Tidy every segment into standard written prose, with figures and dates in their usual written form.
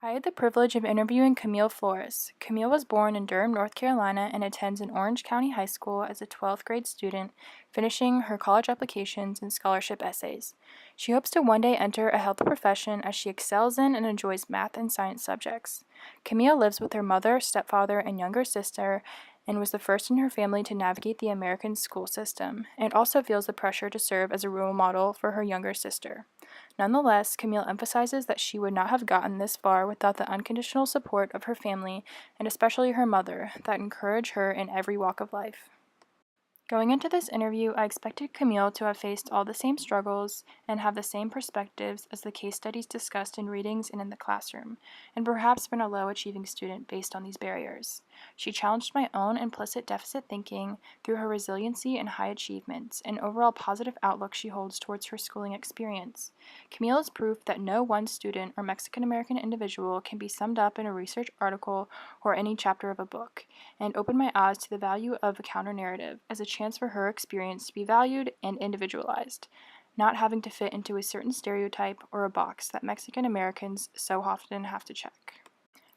I had the privilege of interviewing Camille Flores. Camille was born in Durham, North Carolina, and attends an Orange County high school as a 12th grade student, finishing her college applications and scholarship essays. She hopes to one day enter a health profession as she excels in and enjoys math and science subjects. Camille lives with her mother, stepfather, and younger sister, and was the first in her family to navigate the American school system, and also feels the pressure to serve as a role model for her younger sister. Nonetheless, Camille emphasizes that she would not have gotten this far without the unconditional support of her family, and especially her mother, that encourage her in every walk of life. Going into this interview, I expected Camille to have faced all the same struggles and have the same perspectives as the case studies discussed in readings and in the classroom, and perhaps been a low achieving student based on these barriers. She challenged my own implicit deficit thinking through her resiliency and high achievements, and overall positive outlook she holds towards her schooling experience. Camille is proof that no one student or Mexican American individual can be summed up in a research article or any chapter of a book, and opened my eyes to the value of a counter narrative as a chance for her experience to be valued and individualized, not having to fit into a certain stereotype or a box that Mexican Americans so often have to check.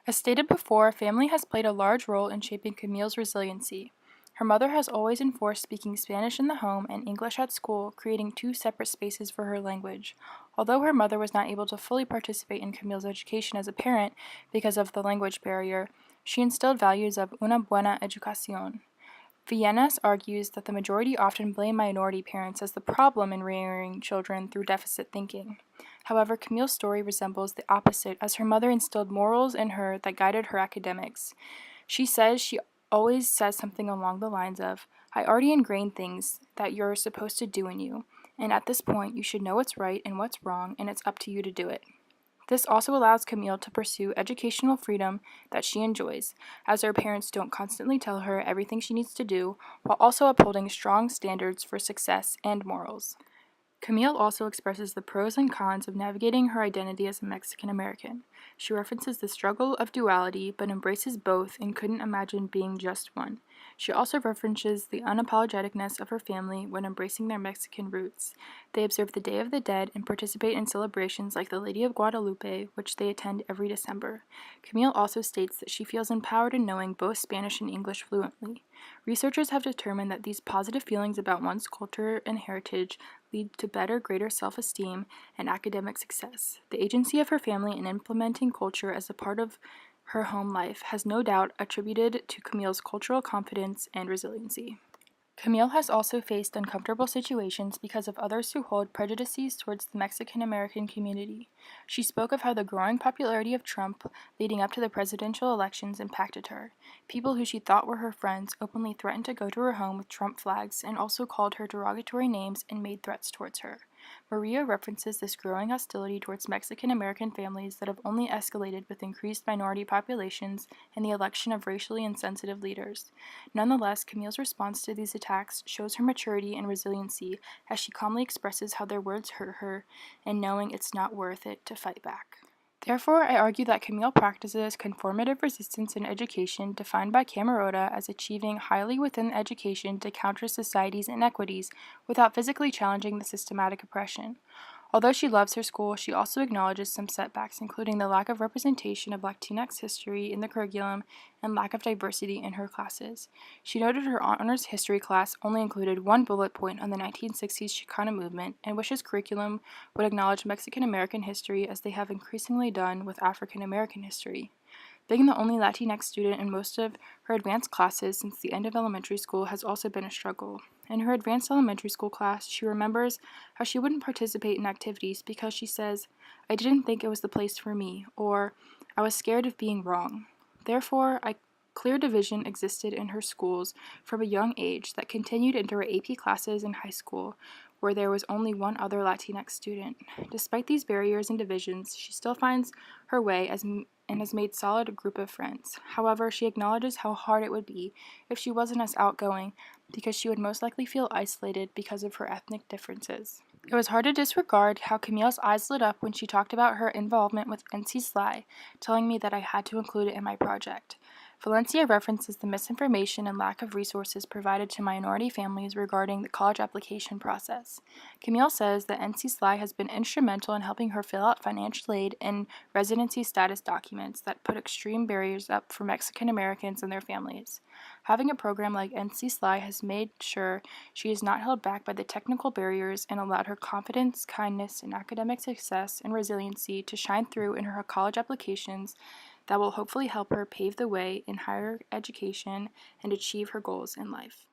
As stated before, family has played a large role in shaping Camille's resiliency. Her mother has always enforced speaking Spanish in the home and English at school, creating two separate spaces for her language. Although her mother was not able to fully participate in Camille's education as a parent because of the language barrier, she instilled values of una buena educación. Villegas argues that the majority often blame minority parents as the problem in rearing children through deficit thinking. However, Camille's story resembles the opposite, as her mother instilled morals in her that guided her academics. She always says something along the lines of, I already ingrained things that you're supposed to do in you, and at this point you should know what's right and what's wrong, and it's up to you to do it. This also allows Camille to pursue educational freedom that she enjoys, as her parents don't constantly tell her everything she needs to do, while also upholding strong standards for success and morals. Camille also expresses the pros and cons of navigating her identity as a Mexican American. She references the struggle of duality, but embraces both and couldn't imagine being just one. She also references the unapologeticness of her family when embracing their Mexican roots. They observe the Day of the Dead and participate in celebrations like the Lady of Guadalupe, which they attend every December. Camille also states that she feels empowered in knowing both Spanish and English fluently. Researchers have determined that these positive feelings about one's culture and heritage lead to better, greater self-esteem and academic success. The agency of her family in implementing culture as a part of her home life has no doubt attributed to Camille's cultural confidence and resiliency. Camille has also faced uncomfortable situations because of others who hold prejudices towards the Mexican American community. She spoke of how the growing popularity of Trump leading up to the presidential elections impacted her. People who she thought were her friends openly threatened to go to her home with Trump flags and also called her derogatory names and made threats towards her. Maria references this growing hostility towards Mexican American families that have only escalated with increased minority populations and the election of racially insensitive leaders. Nonetheless, Camille's response to these attacks shows her maturity and resiliency as she calmly expresses how their words hurt her and knowing it's not worth it to fight back. Therefore, I argue that Camille practices conformative resistance in education, defined by Camerota as achieving highly within education to counter society's inequities without physically challenging the systematic oppression. Although she loves her school, she also acknowledges some setbacks, including the lack of representation of Latinx history in the curriculum and lack of diversity in her classes. She noted her honors history class only included one bullet point on the 1960s Chicana movement and wishes curriculum would acknowledge Mexican American history as they have increasingly done with African American history. Being the only Latinx student in most of her advanced classes since the end of elementary school has also been a struggle. In her advanced elementary school class, she remembers how she wouldn't participate in activities because she says, I didn't think it was the place for me, or I was scared of being wrong. Therefore, a clear division existed in her schools from a young age that continued into her AP classes in high school, where there was only one other Latinx student. Despite these barriers and divisions, she still finds her way and has made solid group of friends. However, she acknowledges how hard it would be if she wasn't as outgoing, because she would most likely feel isolated because of her ethnic differences. It was hard to disregard how Camille's eyes lit up when she talked about her involvement with NC Sly, telling me that I had to include it in my project. Valencia references the misinformation and lack of resources provided to minority families regarding the college application process. Camille says that NC SLY has been instrumental in helping her fill out financial aid and residency status documents that put extreme barriers up for Mexican Americans and their families. Having a program like NC SLY has made sure she is not held back by the technical barriers and allowed her confidence, kindness, and academic success and resiliency to shine through in her college applications that will hopefully help her pave the way in higher education and achieve her goals in life.